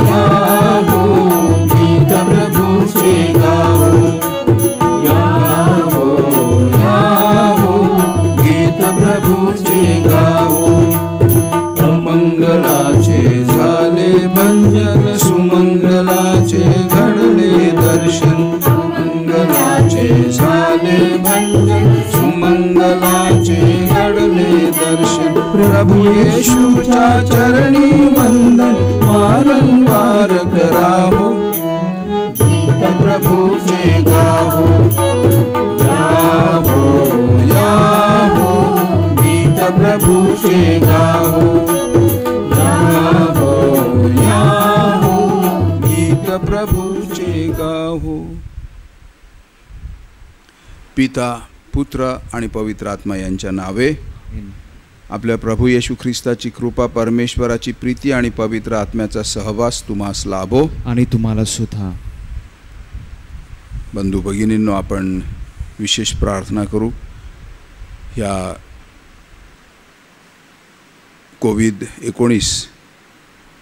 Yahoo गीत प्रभूचे गावो, Yahoo Yahoo गीत प्रभूचे गावो. अमंगलाचे झाले भंजन, सुमंगलाचे घडले दर्शन. मंगलाचे झाले भंजन, सुमंगलाचे घडले दर्शन. प्रभु येशूच्या चरणी वंदन वारंवार करावो, गीत प्रभूचे गावो, याहो याहो गीत प्रभूचे गावो, याहो याहो गीत प्रभूचे गावो. पिता, पुत्र आणि पवित्र आत्मा यांच्या नावे. आपल्या प्रभू येशू ख्रिस्ताची कृपा, परमेश्वराची प्रीती आणि पवित्र आत्म्याचा सहवास तुम्हास लाभो. आणि तुम्हाला सुद्धा. बंधू भगिनींनो, आपण विशेष प्रार्थना करू. या कोविड-19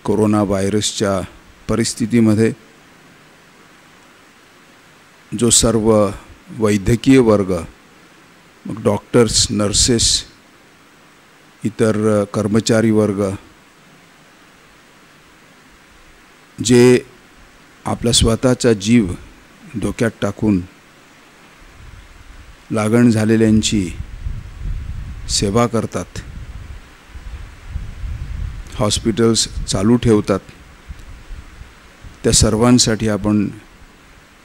कोरोना व्हायरसच्या परिस्थितीमध्ये जो सर्व वैद्यकीय वर्ग, मग डॉक्टर्स, नर्सेस, इतर कर्मचारी वर्ग जे आपला स्वतःचा जीव धोक्यात टाकून लागण झालेल्यांची सेवा करतात, हॉस्पिटल्स चालू ठेवतात, त्या सर्वांसाठी आपण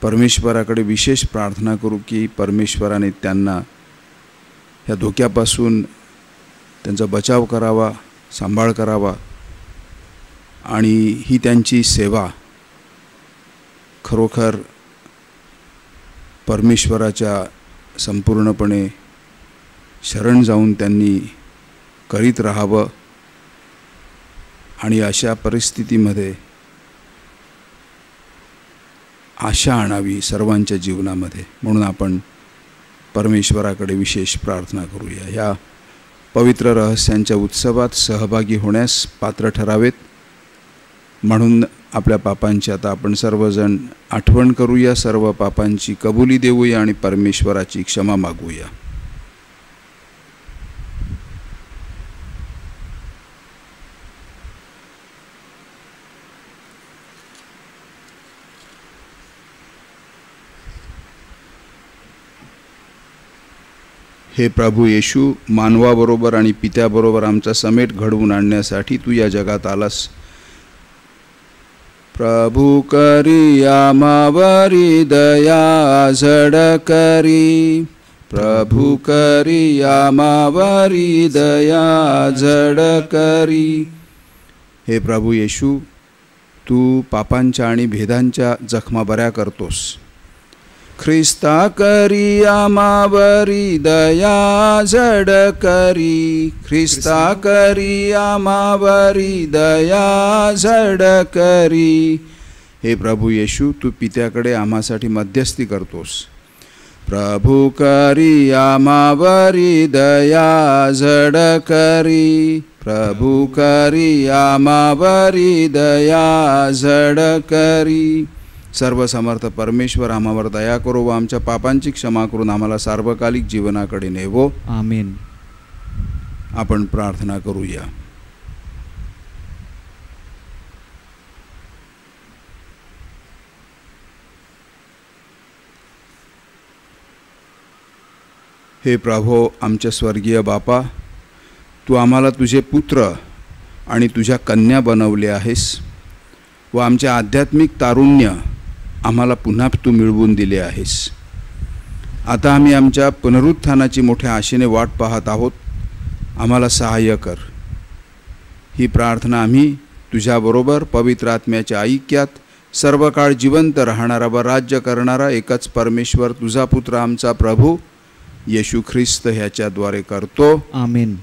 परमेश्वराकडे विशेष प्रार्थना करू की परमेश्वराने त्यांना ह्या धोक्यापासून त्यांचा बचाव करावा, सांभाळ करावा आणि ही त्यांची सेवा खरोखर परमेश्वराच्या संपूर्णपणे शरण जाऊन त्यांनी करीत राहावं. आणि अशा परिस्थितीमध्ये आशा आणावी सर्वांच्या जीवनामध्ये, म्हणून आपण परमेश्वराकडे विशेष प्रार्थना करूया. ह्या पवित्र रहस्यांच्या उत्सवात सहभागी होण्यास पात्र ठरावेत म्हणून आपल्या पापांची आता आपण सर्वजण आठवण करूया, सर्व पापांची कबुली देऊया आणि परमेश्वराची क्षमा मागूया. हे प्रभू येशू, मानवाबरोबर आणि पित्याबरोबर आमचा समेट घडवून आणण्यासाठी तू या जगात आलास. प्रभू करी आमावरी दया झड करी, प्रभू करी आमावरी दया झड करी. हे प्रभू येशू, तू पापांच्या आणि भेदांच्या जखमा बऱ्या करतोस. ख्रिस्ता करी आमावरी दया झड करी, ख्रिस्ता करी आमावरी दया झड करी. हे प्रभू येशू, तू पित्याकडे आम्हासाठी मध्यस्थी करतोस. प्रभू करी आमावरी दया झड करी, प्रभू करी आमावरी दया झड करी. सर्व समर्थ परमेश्वर आम्हावर दया करो व आमच्या पापांची क्षमा करून आम्हाला सार्वकालिक जीवनाकडे नेवो. आमेन. आपण प्रार्थना करूया. हे प्रभो, आमच्या स्वर्गीय बापा, तू आम्हाला तुझे पुत्र आणि तुझ्या कन्या बनवले आहेस व आमचे आध्यात्मिक तारुण्य आम्हाला पुन्हा तू मिळवून दिले आहेस. आता आम्ही आमच्या पुनरुत्थानाची मोठ्या आशेने वाट पाहत आहोत. आम्हाला सहाय्य कर. ही प्रार्थना आम्ही तुझ्याबरोबर पवित्र आत्म्याच्या ऐक्यात सर्व काळ जिवंत राहणारा व राज्य करणारा एकच परमेश्वर तुझा पुत्र आमचा प्रभू येशू ख्रिस्त ह्याच्याद्वारे करतो. आमेन.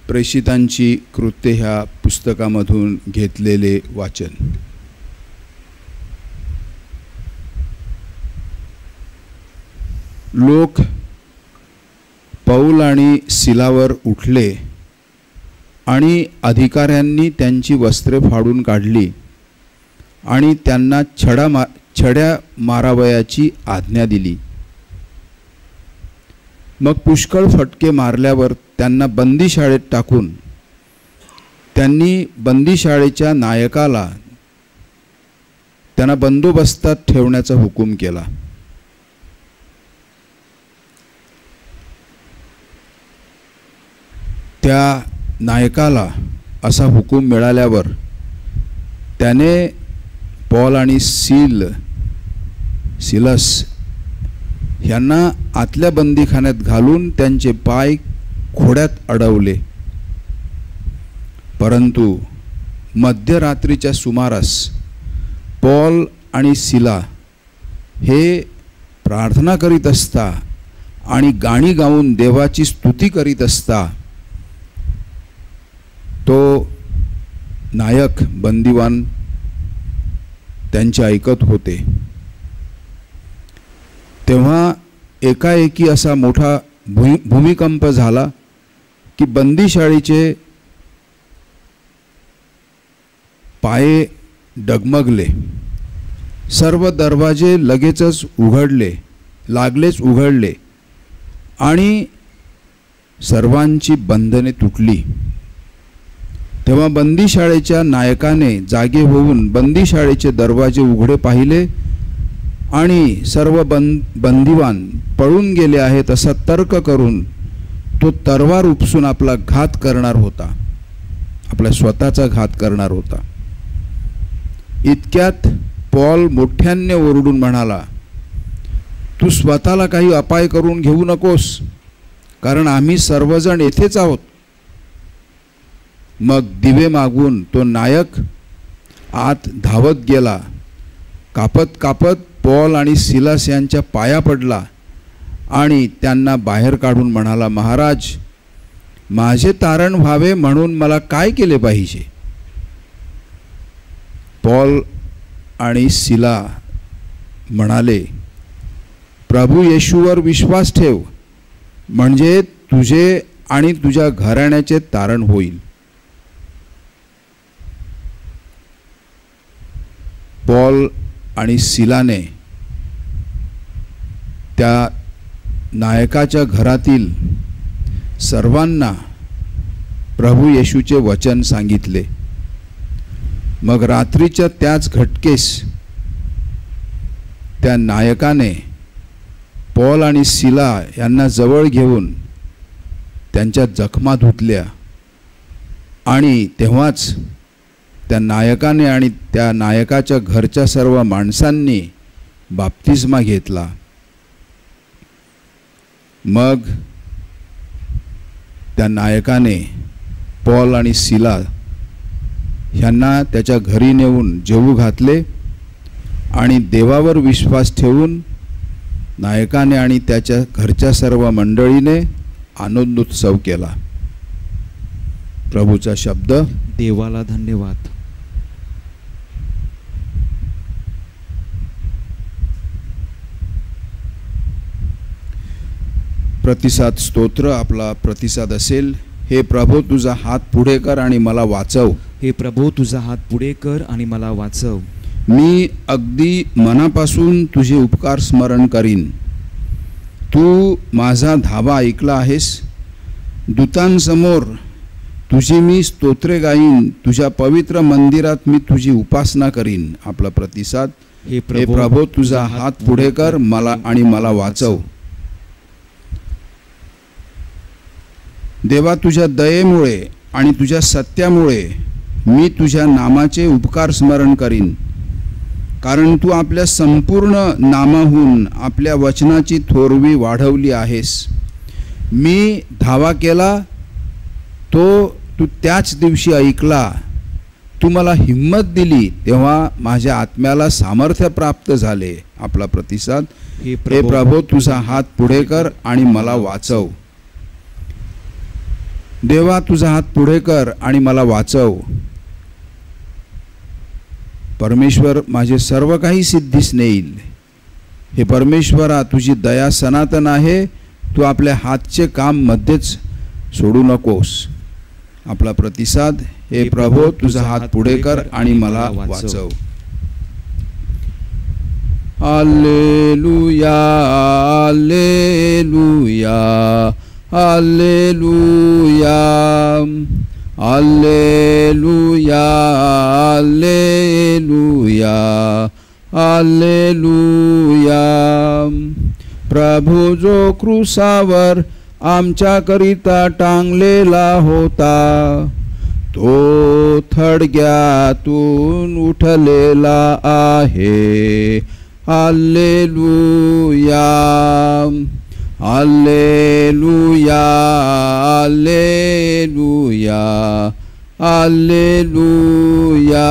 प्रेषितांची कृत्ये ह्या पुस्तकामधून घेतलेले वाचन. लोक पौल आणि सिलावर उठले आणि अधिकाऱ्यांनी त्यांची वस्त्रे फाडून काढली आणि त्यांना छड्या मारावयाची आज्ञा दिली. मग पुष्कळ फटके मारल्यावर त्यांना बंदीशाळेत टाकून त्यांनी बंदीशाळेच्या नायकाला त्यांना बंदोबस्तात ठेवण्याचा हुकूम केला. त्या नायकाला असा हुकूम मिळाल्यावर त्याने पॉल आणि सिलस यांना आतल्या बंदीखान्यात घालून त्यांचे पाय घोड्यात अडवले. परंतु मध्यरात्रीच्या सुमारास पॉल आणि सिला हे प्रार्थना करीत असता आणि गाणी गाऊन देवाची स्तुती करीत असता तो नायक बंदिवान त्यांचे ऐकत होते. तेव्हा एकाएकी असा मोठा भूमिकंप झाला की बंदीशाळेचे पाये डगमगले. सर्व दरवाजे लगेचच लागलेच उघडले आणि सर्वांची बंधने तुटली. तेव्हा बंदीशाळेच्या नायकाने जागे होऊन बंदीशाळेचे दरवाजे उघडे पाहिले आणि सर्व बंदिवान पळून गेले आहेत असा तर्क करून तो तलवार उपसून आपला घात करणार होता, आपला स्वतःचा घात करणार होता. इतक्यात पॉल मोठ्याने ओरडून म्हणाला, तू स्वतःला काही अपाय करून घेऊ नकोस, कारण आम्ही सर्वजण येथेच आहोत. मग दिवे मागून तो नायक आत धावत गेला. कापत कापत पॉल आणि सिलास यांच्या पाया पडला आणि त्यांना बाहेर काढून म्हणाला, महाराज, माझे तारण व्हावे म्हणून मला काय केले पाहिजे? पॉल आणि सिला म्हणाले, प्रभू येशूवर विश्वास ठेव, म्हणजे तुझे आणि तुझ्या घराण्याचे तारण होईल. पॉल आणि सिलाने त्या नायकाच्या घरातील सर्वांना प्रभू येशूचे वचन सांगितले. मग रात्रीच्या त्याच घटकेस त्या नायकाने पॉल आणि सिला यांना जवळ घेऊन त्यांच्या जखमा धुतल्या आणि तेव्हाच त्या नायकाने आणि त्या नायकाच्या घरच्या सर्व माणसांनी बाप्तिस्मा घेतला. मग त्या नायकाने पॉल आणि सिला ह्यांना त्याच्या घरी नेऊन जेवू घातले आणि देवावर विश्वास ठेवून नायकाने आणि त्याच्या घरच्या सर्व मंडळीने आनंदोत्सव केला. प्रभूचा शब्द. देवाला धन्यवाद. प्रतिसाद स्तोत्र. आपला प्रतिसाद असेल, हे प्रभू तुझा हात पुढे कर आणि मला वाचव. हे प्रभू तुझा हात पुढे कर आणि मला वाचव. मी अगदी मनापासून तुझे उपकार स्मरण करीन. तू माझा धावा ऐकला आहेस. दूतांसमोर तुझी मी स्तोत्रे गाईन. तुझ्या पवित्र मंदिरात मी तुझी उपासना करीन. आपला प्रतिसाद. हे प्रभू तुझा हात पुढे कर मला आणि मला वाचव. देवा, तुझ्या दयेमुळे आणि तुझ्या सत्यामुळे मी तुझ्या नामाचे उपकार स्मरण करीन, कारण तू आपल्या संपूर्ण नामाहून आपल्या वचनाची थोरवी वाढवली आहेस. मी धावा केला तो तू त्याच दिवशी ऐकला. तू मला हिम्मत दिली तेव्हा माझ्या आत्म्याला सामर्थ्य प्राप्त झाले. आपला प्रतिसाद. हे प्रभू तुझा हात पुढे कर आणि मला वाचव. देवा, तुझा हात पुढे कर आणि मला वाचव. परमेश्वर माझे सर्व काही सिद्धीस नेईल. हे परमेश्वरा, तुझी दया सनातन आहे. तू आपल्या हातचे काम मध्येच सोडू नकोस. आपला प्रतिसाद. हे प्रभो, तुझा हात पुढे कर आणि मला वाचव. Hallelujah, hallelujah, hallelujah, hallelujah, hallelujah, hallelujah. प्रभू जो क्रूसावर आमच्याकरिता टांगलेला होता, तो थडग्यातून उठलेला आहे. Hallelujah, hallelujah, hallelujah, hallelujah.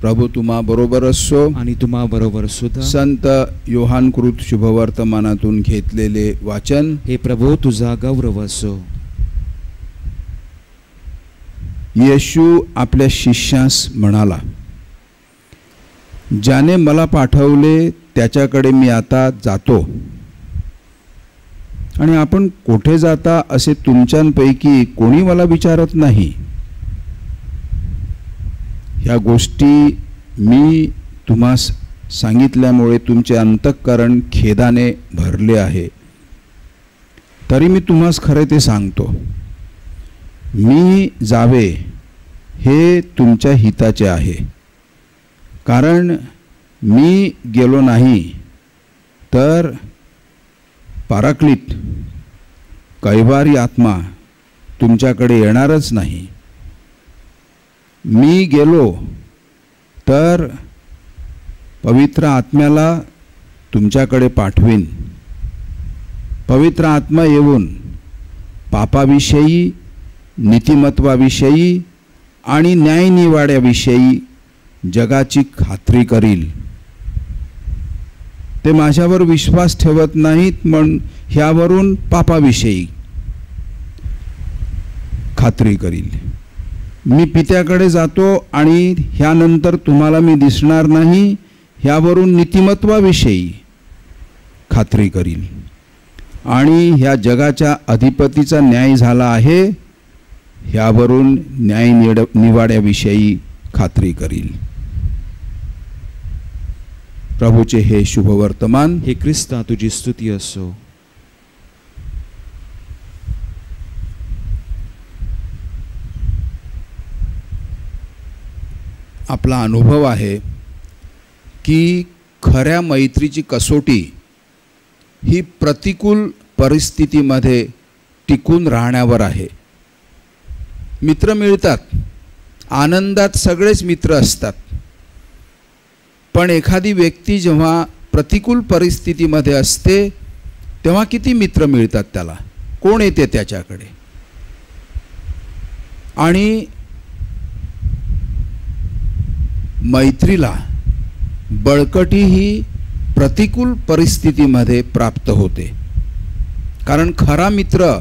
प्रभू तुम्हा बरोबर असो आणि तुम्हा बरोबर सुद्धा. संत योहानकृत शुभवर्तमानातून घेतलेले वाचन. हे प्रभू, तुझा गौरव असो. येशू आपल्या शिष्यास म्हणाला, ज्याने मला पाठवले त्याच्याकडे मी आता जातो. आणि आपण कोठे जाता असे तुमच्यांपैकी कोणी मला विचारत नाही. ह्या गोष्टी मी तुम्हास सांगितल्यामुळे तुमचे अंतःकरण खेदाने भरले आहे. तरी मी तुम्हास खरे ते सांगतो, मी जावे हे तुमच्या हिताचे आहे. कारण मी गेलो नाही तर पाराक्लिट, कैवारी आत्मा तुमच्याकडे येणारच नाही. मी गेलो तर पवित्र आत्म्याला तुमच्याकडे पाठवीन. पवित्र आत्मा येऊन पापाविषयी, नीतिमत्वाविषयी आणि न्यायनिवाड्याविषयी जगाची खात्री करील. ते माझ्यावर विश्वास ठेवत नाहीत, म्हणून ह्यावरून पापाविषयी खात्री करील. मी पित्याकडे जातो आणि ह्यानंतर तुम्हाला मी दिसणार नाही, ह्यावरून नीतिमत्वाविषयी खात्री करील. आणि ह्या जगाच्या अधिपतीचा न्याय झाला आहे, ह्यावरून न्याय निवाड्याविषयी खात्री करील. प्रभूचे हे शुभवर्तमान. हे ख्रिस्ता, तुझी स्तुती असो. आपला अनुभव आहे की खऱ्या मैत्रीची कसोटी ही प्रतिकूल परिस्थितीमध्ये टिकून राहण्यावर आहे. मित्र मिळतात, आनंदात सगळेच मित्र असतात, पण एखादी व्यक्ती जेव्हा प्रतिकूल परिस्थितीमध्ये असते तेव्हा किती मित्र मिळतात त्याला, कोण येते त्याच्याकडे. आणि मैत्रीला बळकटी ही प्रतिकूल परिस्थितीमध्ये प्राप्त होते. कारण खरा मित्र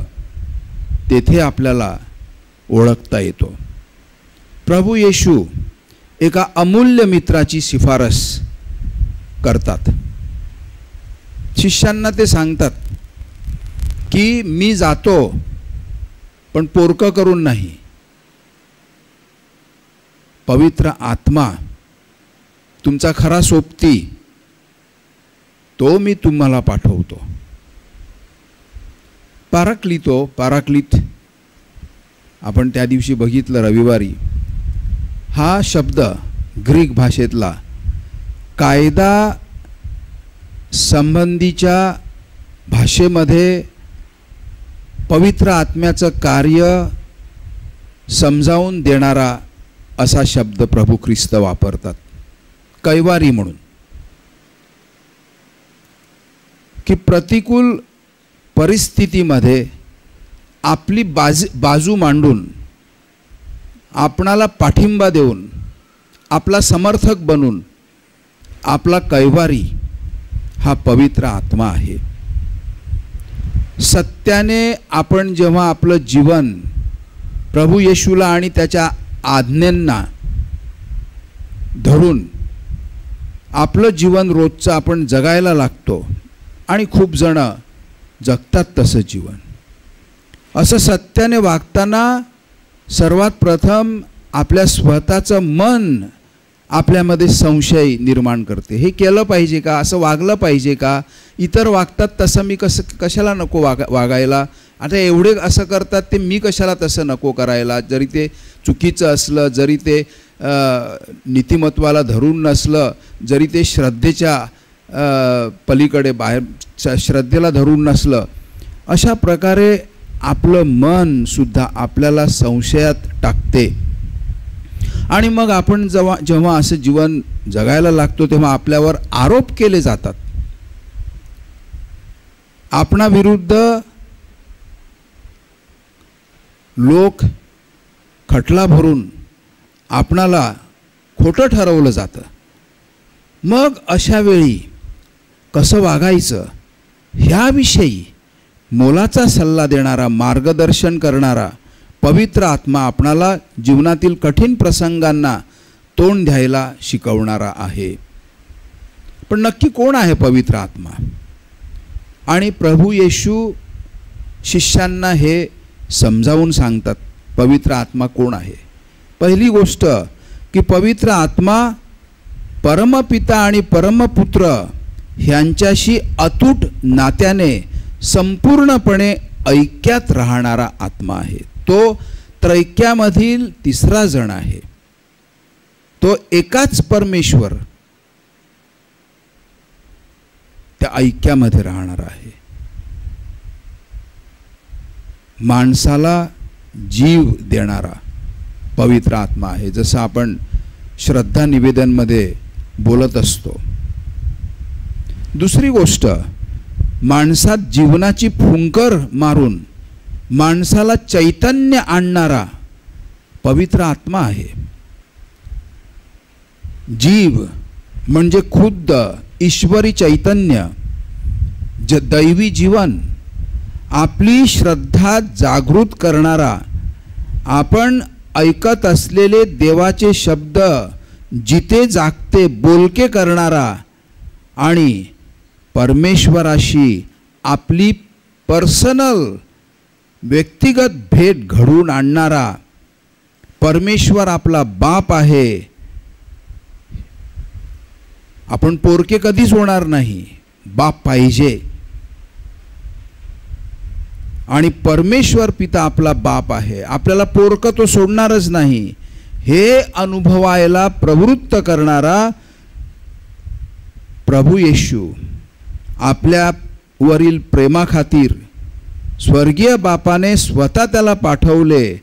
तेथे आपल्याला ओळखता येतो. प्रभू येशू एका अमूल्य मित्राची शिफारस करतात. शिष्यांना ते सांगतात की मी जातो, पण पोरकं करून नाही. पवित्र आत्मा तुमचा खरा सोबती, तो मी तुम्हाला पाठवतो. पाराक्लित आपण त्या दिवशी बघितलं रविवारी. हा शब्द ग्रीक भाषेतला कायदा संबंधीच्या भाषेमध्ये पवित्र आत्म्याचं कार्य समजावून देणारा असा शब्द प्रभू ख्रिस्त वापरतात, कैवारी म्हणून. की प्रतिकूल परिस्थितीमध्ये आपली बाजू मांडून, आपणाला पाठिंबा देऊन, आपला समर्थक बनून आपला कैवारी हा पवित्र आत्मा आहे. सत्याने आपण जेव्हा आपलं जीवन प्रभू येशूला आणि त्याच्या आज्ञांना धरून आपलं जीवन रोजचं आपण जगायला लागतो आणि खूप जण जगतात तसं जीवन. असं सत्याने वागताना सर्वात प्रथम आपल्या स्वतःचं मन आपल्यामध्ये संशय निर्माण करते. हे केलं पाहिजे का, असं वागलं पाहिजे का, इतर वागतात तसं मी कशाला नको वागायला, आता एवढे असं करतात ते मी कशाला तसं नको करायला, जरी ते चुकीचं असलं, जरी ते नीतिमत्वाला धरून नसलं, जरी ते श्रद्धेच्या पलीकडे बाहेर श्रद्धेला धरून नसलं. अशा प्रकारे आपलं मन सुद्धा आपल्याला संशयात टाकते आणि मग आपण जेव्हा असं जीवन जगायला लागतो तेव्हा आपल्यावर आरोप केले जातात. आपणाविरुद्ध लोक खटला भरून आपणाला खोटं ठरवलं जातं. मग अशा वेळी कसं वागायचं ह्याविषयी मोलाचा सल्ला देणारा, मार्गदर्शन करणारा पवित्र आत्मा आपणाला जीवनातील कठीण प्रसंगांना तोंड द्यायला शिकवणारा आहे. पण नक्की कोण आहे पवित्र आत्मा? आणि प्रभू येशू शिष्यांना हे समजावून सांगतात पवित्र आत्मा कोण आहे. पहिली गोष्ट की पवित्र आत्मा परमपिता आणि परमपुत्र ह्यांच्याशी अतूट नात्याने संपूर्णपणे ऐक्यात राहणारा आत्मा आहे. तो त्रैक्यामधील तिसरा जण आहे. तो एकाच परमेश्वर त्या ऐक्यामध्ये राहणारा आहे. माणसाला जीव देणारा पवित्र आत्मा आहे, जसं आपण श्रद्धा निवेदनमध्ये बोलत असतो. दुसरी गोष्ट, माणसात जीवनाची फुंकर मारून माणसाला चैतन्य आणणारा पवित्र आत्मा आहे. जीव म्हणजे खुद्द ईश्वरी चैतन्य, दैवी जीवन, आपली श्रद्धा जागृत करणारा, आपण ऐकत असलेले देवाचे शब्द जिते जागते बोलके करणारा आणि परमेश्वराशी आपली पर्सनल व्यक्तिगत भेट घडवून आणणारा. परमेश्वर आपला बाप आहे. आपण पोरके कधीच होणार नाही, बाप पाहिजे. आणि परमेश्वर पिता आपला बाप आहे, आपल्याला पोरकं तो सोडणारच नाही, हे अनुभवायला प्रवृत्त करणारा प्रभू येशू आपल्यावरील प्रेमाखातीर स्वर्गीय बापाने स्वतः त्याला पाठवले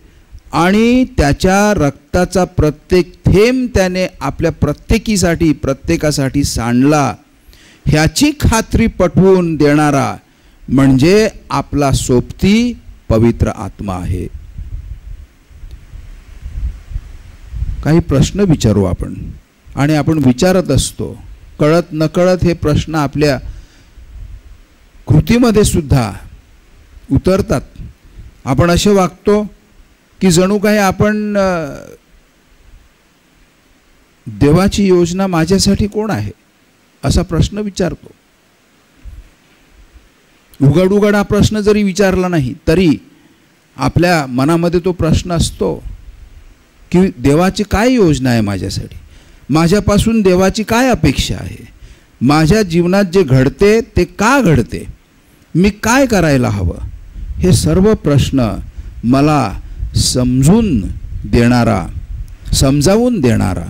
आणि त्याच्या रक्ताचा प्रत्येक थेंब त्याने आपल्या प्रत्येकासाठी सांडला, ह्याची खात्री पटवून देणारा म्हणजे आपला सोबती पवित्र आत्मा आहे. काही प्रश्न विचारू आपण, आणि आपण विचारत असतो, कळत नकळत हे प्रश्न आपल्या कृतीमध्ये सुद्धा उतरतात. आपण असे वागतो की जणू काही आपण देवाची योजना माझ्यासाठी कोण आहे असा प्रश्न विचारतो. उघड हा प्रश्न जरी विचारला नाही तरी आपल्या मनामध्ये तो प्रश्न असतो की देवाची काय योजना आहे माझ्यासाठी, माझ्यापासून देवाची काय अपेक्षा आहे, माझ्या जीवनात जे घडते ते का घडते, मी काय करायला हवं. हे सर्व प्रश्न मला समजावून देणारा,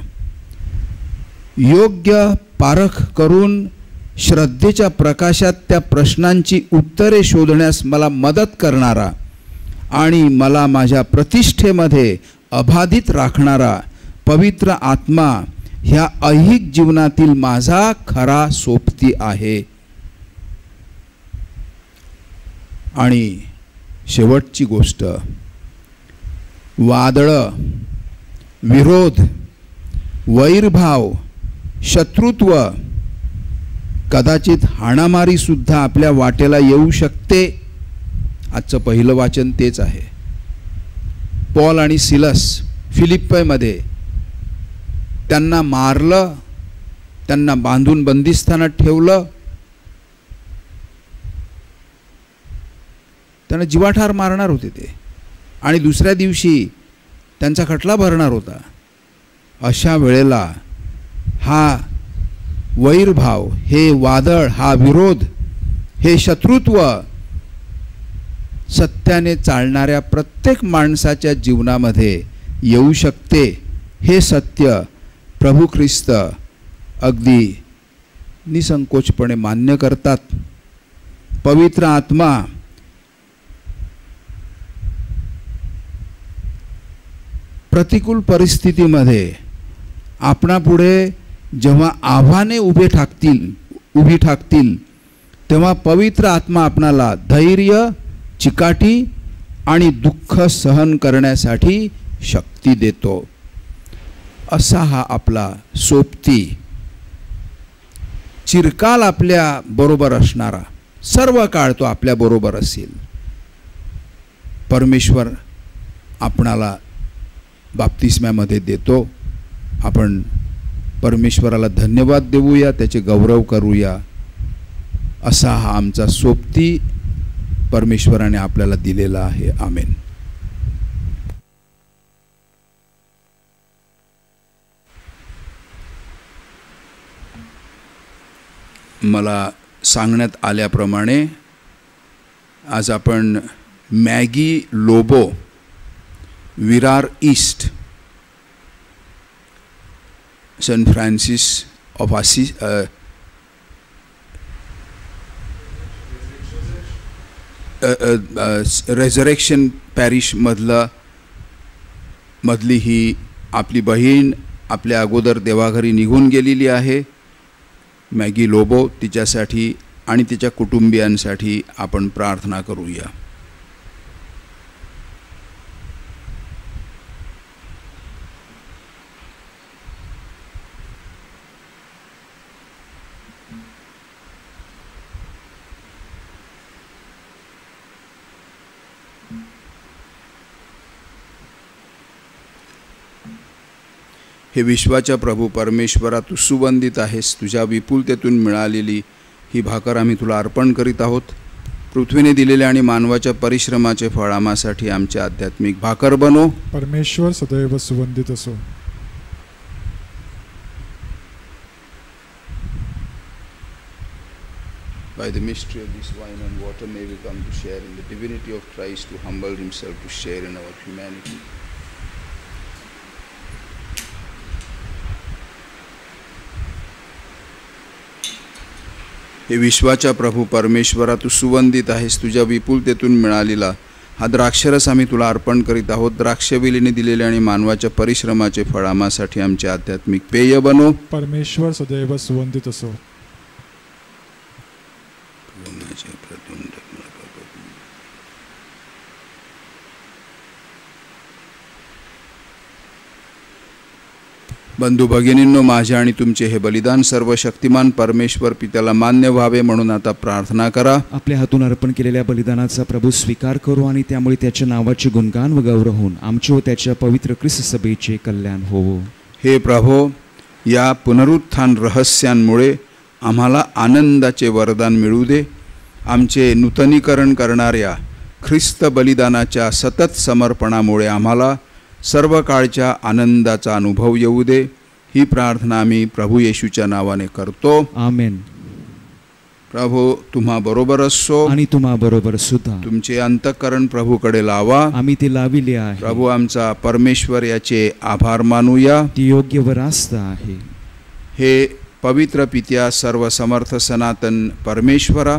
योग्य पारख करून श्रद्धेच्या प्रकाशात त्या प्रश्नांची उत्तरे शोधण्यास मला मदत करणारा आणि मला माझ्या प्रतिष्ठेमध्ये अबाधित राखणारा पवित्र आत्मा ह्या ऐहिक जीवनातील माझा खरा सोबती आहे. आणि शेवटची गोष्ट, वादळं, विरोध, वैरभाव, शत्रुत्व, कदाचित हाणामारी सुद्धा आपल्या वाटेला येऊ शकते. आजचं पहिलं वाचन तेच आहे. पॉल आणि सिलस फिलिप्पीमध्ये त्यांना मारलं, त्यांना बांधून बंदिस्थानात ठेवलं, त्यांना जीवाठार मारणार होते ते, आणि दुसऱ्या दिवशी त्यांचा खटला भरणार होता. अशा वेळेला हा वैरभाव, हे वादळ, हा विरोध, हे शत्रुत्व सत्याने चालणाऱ्या प्रत्येक माणसाच्या जीवनामध्ये येऊ शकते. हे सत्य प्रभू ख्रिस्त अगदी निसंकोचपणे मान्य करतात. पवित्र आत्मा प्रतिकूल परिस्थितीमध्ये आपणापुढे जेव्हा आव्हाने उभी ठाकतील तेव्हा पवित्र आत्मा आपणाला धैर्य, चिकाटी आणि दुःख सहन करण्यासाठी शक्ती देतो. असा हा आपला सोबती, चिरकाल आपल्या बरोबर असणारा, सर्व काळ तो आपल्या बरोबर असेल. परमेश्वर आपणाला बाप्तिस्म्यामध्ये देतो. आपण परमेश्वराला धन्यवाद देऊया, त्याचे गौरव करूया. असा हा आमचा सोबती परमेश्वराने आपल्याला दिलेला आहे. आमेन. मला सांगण्यात आल्याप्रमाणे आज आपण Maggie Lobo, Virar east, Saint Francis of Assisi, resurrection parish मधली ही आपली बहीण आपल्या अगोदर देवाघरी निघून गेलेली आहे. मॅगी लोबो, तिच्यासाठी आणि तिच्या कुटुंबियांसाठी आपण प्रार्थना करूया. हे विश्वाच्या प्रभू परमेश्वरा, तू सुवंदित आहेस. तुझ्या विपुलतेतून मिळालेली ही भाकर आम्ही तुला अर्पण करीत आहोत. पृथ्वीने दिलेल्या आणि मानवाच्या परिश्रमाचे फळ आम्हासाठी आमचे आध्यात्मिक भाकर बनो. परमेश्वर सदैव सुवंदित असो. By the mystery of this wine and water may we come to share in the divinity of Christ, who humbled himself to share in our humanity. हे विश्वाच्या प्रभू परमेश्वरा, तू सुवंदित आहेस. तुझ्या विपुलतेतून मिळालेला हा द्राक्षरस आम्ही तुला अर्पण करीत आहोत. द्राक्षवेलीने दिलेले आणि मानवाच्या परिश्रमाचे फळ आम्हासाठी आमचे आध्यात्मिक पेय बनो. परमेश्वर सदैव सुवंदित असो. बंधू भगिनींनो, माझे आणि तुमचे हे बलिदान सर्व शक्तिमान परमेश्वर पित्याला मान्य व्हावे म्हणून आता प्रार्थना करा. आपल्या हातून अर्पण केलेल्या बलिदानाचा प्रभू स्वीकार करू आणि त्यामुळे त्याच्या नावाचे गुणगान व गौरव होऊन आमचे व त्याच्या पवित्र ख्रिस्त सभेचे कल्याण होवो. हे प्रभो, या पुनरुत्थान रहस्यांमुळे आम्हाला आनंदाचे वरदान मिळू दे. आमचे नूतनीकरण करणाऱ्या ख्रिस्त बलिदानाच्या सतत समर्पणामुळे आम्हाला सर्व काळच्या आनंदाचा अनुभव येऊ दे. ही प्रार्थना आम्ही प्रभू येशूच्या नावाने करतो. आमेन. प्रभू तुम्हा बरोबर असो आणि तुम्हा बरोबर सुद्धा. तुमचे अंतःकरण प्रभूकडे लावा. आम्ही ते लाविले आहे. प्रभू आमचा परमेश्वर याचे आभार मानूया. ती योग्य व रास्त आहे. हे पवित्र पित्या, सर्व समर्थ सनातन परमेश्वरा,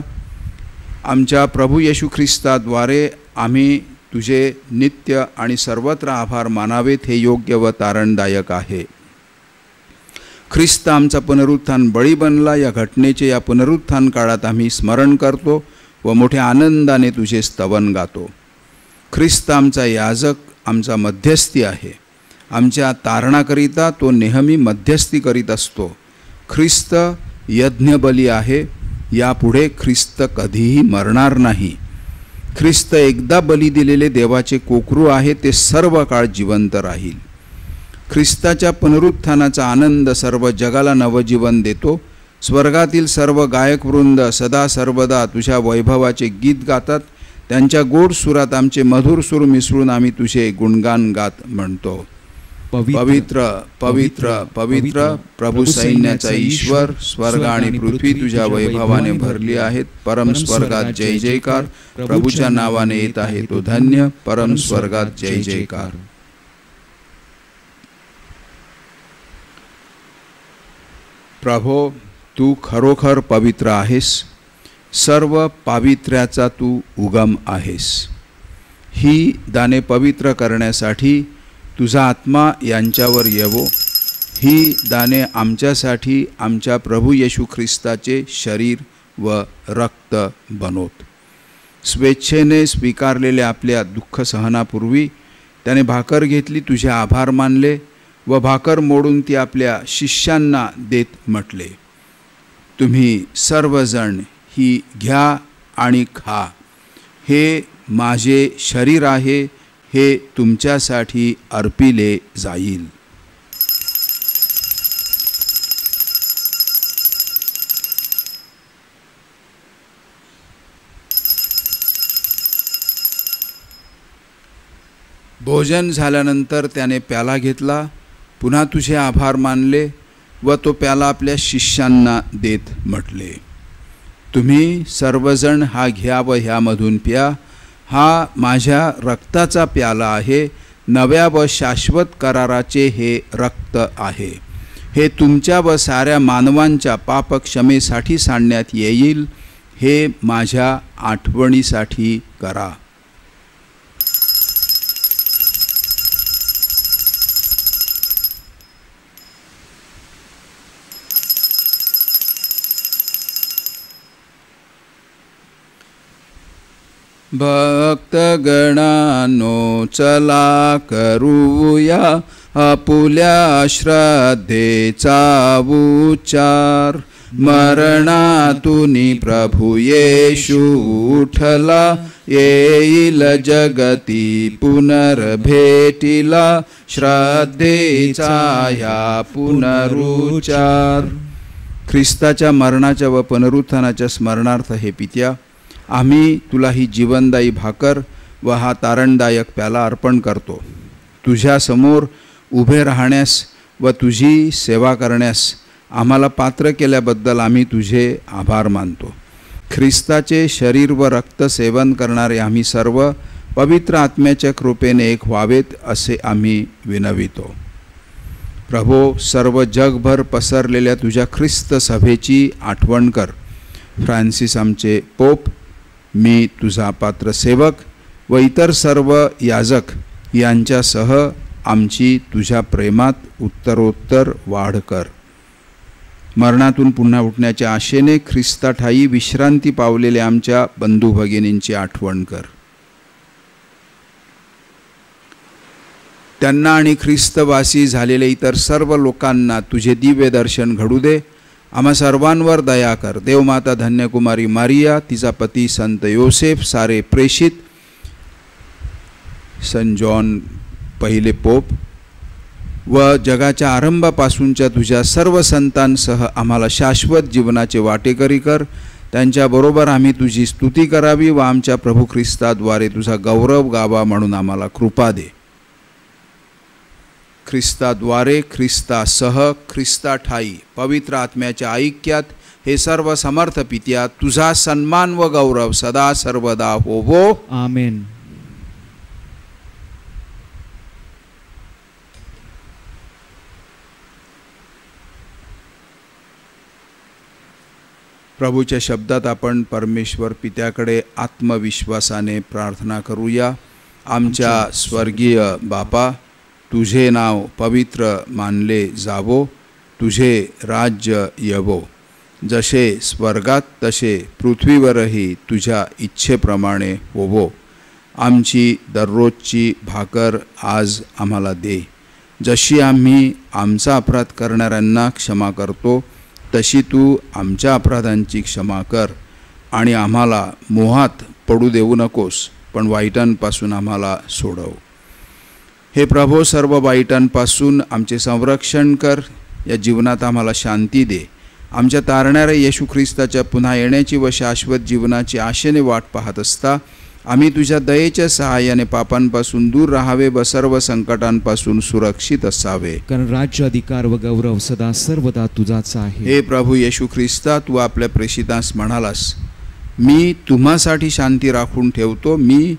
आमच्या प्रभू येशू ख्रिस्ताद्वारे आम्ही तुझे नित्य आणि सर्वत्र आभार मानावेत हे योग्य व तारणदायक आहे. ख्रिस्त आमचा पुनरुत्थान बळी बनला. या घटनेचे या पुनरुत्थान काळात आम्ही स्मरण करतो व मोठ्या आनंदाने तुझे स्तवन गातो. ख्रिस्त आमचा याजक, आमचा मध्यस्थी आहे. आमच्या तारणाकरिता तो नेहमी मध्यस्थी करीत असतो. ख्रिस्त यज्ञबली आहे. यापुढे ख्रिस्त कधीही मरणार नाही. ख्रिस्त एकदा बली दिलेले देवाचे कोकरू आहे. ते सर्व काळ जिवंत राहील. ख्रिस्ताच्या पुनरुत्थानाचा आनंद सर्व जगाला नवजीवन देतो. स्वर्गातील सर्व गायकवृंद सदा सर्वदा तुझ्या वैभवाचे गीत गातात. त्यांच्या गोड सुरात आमचे मधुर सूर मिसळून आम्ही तुझे गुणगान गात म्हणतो. पवित्र पवित्र पवित्र प्रभू सैन्याचा ईश्वर, स्वर्ग आणि पृथ्वी तुझ्या वैभवाने भरली आहेत. परम स्वर्गात जय जयकार, प्रभूच्या नावाने येत आहे तो धन्य. परम स्वर्गात जय जयकार. प्रभो, तू खरोखर पवित्र आहेस. सर्व पावित्र्याचा तू उगम आहेस. ही दाने पवित्र करण्यासाठी तुझा आत्मा यांच्यावर येवो. ही दाने आमच्यासाठी आमच्या प्रभू येशू ख्रिस्ताचे शरीर व रक्त बनोत. स्वेच्छेने स्वीकारलेल्या आपल्या दुःख सहनापूर्वी त्याने भाकर घेतली, तुझे आभार मानले व भाकर मोडून ती आपल्या शिष्यांना देत म्हटले, तुम्ही सर्वजण ही घ्या आणि खा. हे माझे शरीर आहे, हे तुमच्यासाठी अर्पिले जाईल. भोजन झाल्यानंतर त्याने प्याला घेतला, पुन्हा तुझे आभार मानले व तो प्याला आपल्या शिष्यांना देत म्हटले, तुम्ही सर्वजण हा घ्या व ह्यामधून प्या. हा माझ्या रक्ताचा प्याला आहे. नव्या व शाश्वत कराराचे हे रक्त आहे. हे तुमच्या व साऱ्या मानवांच्या पापक्षमेसाठी सांडण्यात येईल. हे माझ्या आठवणीसाठी करा. भक्तगणांनो, चला करूया आपुल्या श्रद्धेचा उच्चार. मरणातून प्रभू येशू उठला, येईल जगती पुनर्भेटीला. श्रद्धेचा ह्या पुनरुच्चार. ख्रिस्ताच्या मरणाच्या व पुनरुत्थानाच्या स्मरणार्थ हे पित्या, आम्ही तुला ही जीवनदायी भाकर व हा तारणदायक प्याला अर्पण करतो. तुझ्यासमोर उभे राहण्यास व तुझी सेवा करण्यास आम्हाला पात्र केल्याबद्दल आम्ही तुझे आभार मानतो. ख्रिस्ताचे शरीर व रक्त सेवन करणारे आम्ही सर्व पवित्र आत्म्याच्या कृपेने एक व्हावेत असे आम्ही विनवितो. प्रभो, सर्व जगभर पसरलेल्या तुझ्या ख्रिस्त सभेची आठवण कर. फ्रान्सिस आमचे पोप, मी तुझा पात्र सेवक व इतर सर्व याजक यांच्यासह आमची तुझ्या प्रेमात उत्तरोत्तर वाढ कर. मरणातून पुन्हा उठण्याच्या आशेने ख्रिस्ताठायी विश्रांती पावलेल्या आमच्या बंधू भगिनींची आठवण कर. त्यांना आणि ख्रिस्तवासी झालेल्या इतर सर्व लोकांना तुझे दिव्य दर्शन घडू दे. आम्हा सर्वांवर दया कर. देवमाता धन्यकुमारी मारिया, तिचा पती संत योसेफ, सारे प्रेषित, सन जॉन पहिले पोप व जगाच्या आरंभापासूनच्या तुझ्या सर्व संतांसह आम्हाला शाश्वत जीवनाचे वाटेकरी कर. त्यांच्याबरोबर आम्ही तुझी स्तुती करावी व आमच्या प्रभू ख्रिस्ताद्वारे तुझा गौरव गावा म्हणून आम्हाला कृपा दे. ख्रिस्ताद्वारे, ख्रिस्तासह, ख्रिस्ताठायी पवित्र आत्म्याच्या ऐक्यात हे सर्व समर्थ पित्या, तुझा सन्मान व गौरव सदा सर्वदा होवो. आमेन. प्रभूच्या शब्दात आपण परमेश्वर पित्याकडे आत्मविश्वासाने प्रार्थना करूया. आमच्या स्वर्गीय बापा, तुझे नाव पवित्र मानले जावो. तुझे राज्य येवो. जसे स्वर्गात तसे पृथ्वीवरही तुझ्या इच्छेप्रमाणे होवो. आमची दररोजची भाकर आज आम्हाला दे. जशी आम्ही आमचा अपराध करणाऱ्यांना क्षमा करतो, तशी तू आमच्या अपराधांची क्षमा कर. आणि आम्हाला मोहात पडू देऊ नकोस, पण वाईटांपासून आम्हाला सोडव. हे प्रभो, सर्व वाईटांपासून आमचे संरक्षण कर. या जीवनात आम्हाला शांती दे. आमच्या तारणाऱ्या येशू ख्रिस्ताच्या पुन्हा येण्याची व शाश्वत जीवनाची आशेने वाट पाहत असता आम्ही तुझ्या दयेच्या सहाय्याने पापांपासून दूर राहावे व सर्व संकटांपासून सुरक्षित असावे. कारण राज्य, अधिकार व गौरव सदा सर्वदा तुझाच आहे. हे प्रभू येशू ख्रिस्ता, तू आपल्या प्रेषितांस म्हणालास, मी तुम्हासाठी शांती राखून ठेवतो, मी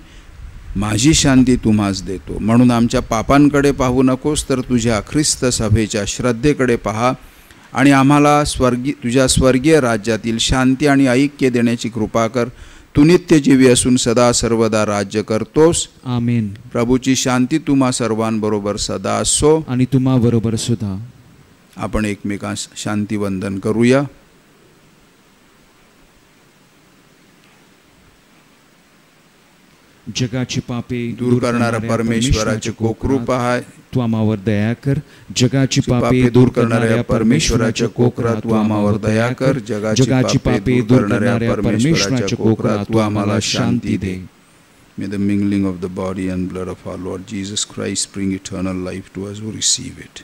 माझी शांती तुम्हास देतो. म्हणून आमच्या पापांकडे पाहू नकोस, तर तुझ्या ख्रिस्त सभेच्या श्रद्धेकडे पहा आणि आम्हाला तुझ्या स्वर्गीय राज्यातील शांती आणि ऐक्य देण्याची कृपा कर. तू नित्यजीवी असून सदा सर्वदा राज्य करतोस. आमेन. प्रभूची शांती तुम्हा सर्वांबरोबर सदा असो आणि तुम्हा बरोबर सुद्धा. आपण एकमेकांस शांती वंदन करूया. जगाची पापे दूर करणारा परमेश्वराचे कोकरू पहा, तू आम्हावर दया कर. जगाची पापे दूर करणाऱ्या परमेश्वराच्या कोकरा, तू आम्हावर दया कर. जगाची पापे दूर करणाऱ्या परमेश्वराच्या कोकरा, तू आम्हाला शांती दे. May the mingling of the body and blood of our Lord Jesus Christ bring eternal life to us who receive it.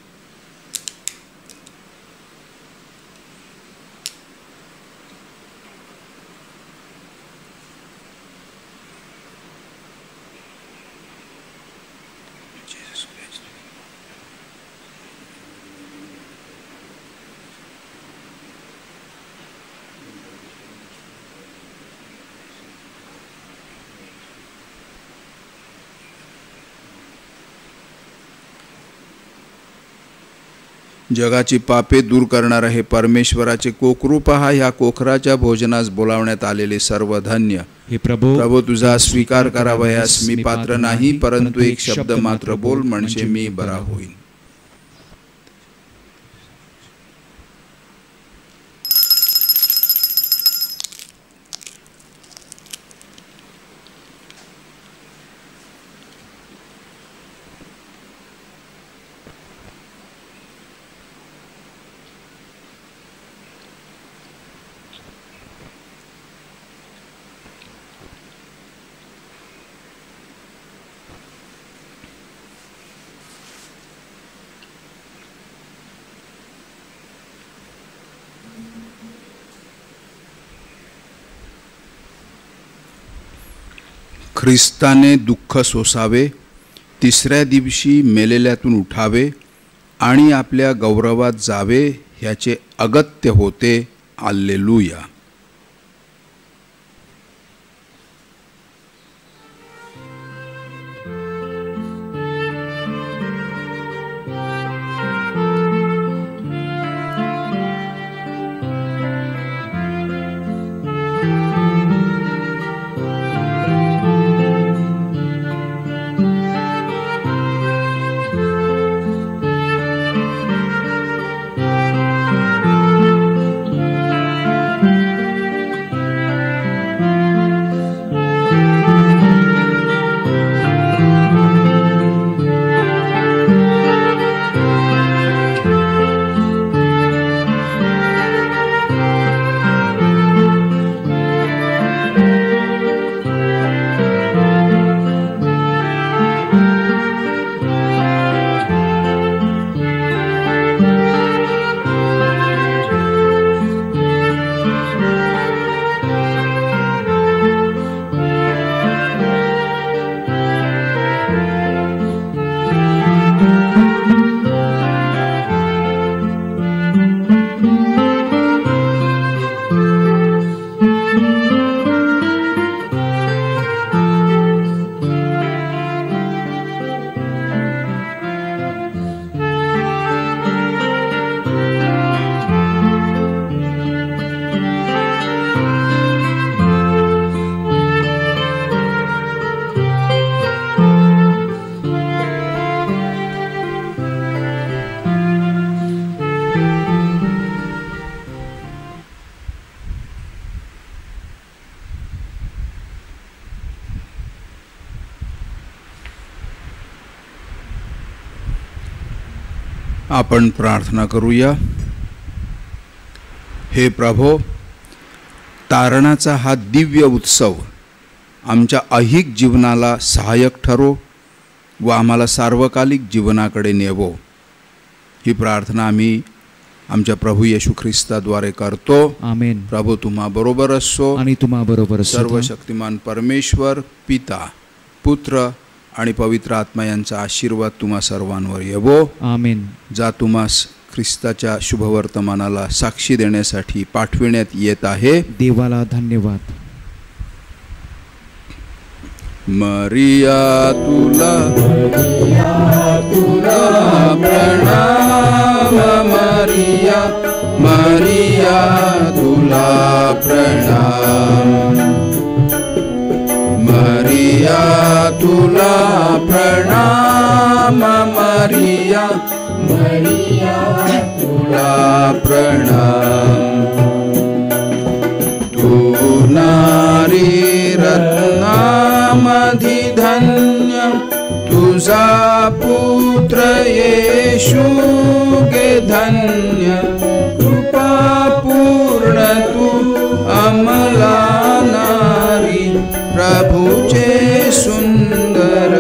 जगाची पापे दूर करणारा हे परमेश्वराचे कोकरू पहा. ह्या कोकराच्या भोजनास बोलावण्यात आलेले सर्व धन्य. हे प्रभो, तुझा स्वीकार करावयास मी पात्र नाही, परंतु एक शब्द मात्र बोल, म्हणजे मी बरा होईन. ख्रिस्ताने दुःख सोसावे, तिसऱ्या दिवशी मेलेल्यातून उठावे आणि आपल्या गौरवात जावे, ह्याचे अगत्य होते. हालेलुया. आपण प्रार्थना करूया. हे प्रभो, तारणाचा हा दिव्य उत्सव आमच्या ऐहिक जीवनाला सहाय्यक ठरो व आम्हाला सार्वकालिक जीवनाकडे नेवो. ही प्रार्थना आम्ही आमच्या प्रभू येशू ख्रिस्ताद्वारे करतो. आमेन. प्रभू तुम्हा बरोबर असो आणि तुम्हा बरोबर असो. सर्व शक्तिमान परमेश्वर पिता, पुत्र आणि पवित्र आत्मा यांचा आशीर्वाद तुम्हा सर्वांवर येवो. आमेन. जा तुम्हास ख्रिस्ताच्या शुभवर्तमानाला साक्षी देण्यासाठी पाठविण्यात येत आहे. देवाला धन्यवाद. मरिया तुला प्रणाम, मरिया मरिया तुला प्रणाम, मरिया तुला प्रणाम, मरिया मरिया तुला प्रणाम. तू नारी रत्नामधि धन्य, तुझा पुत्र येशू गे धन्य. कृपा पूर्ण तू अमला नारी, प्रभूचे सुंदर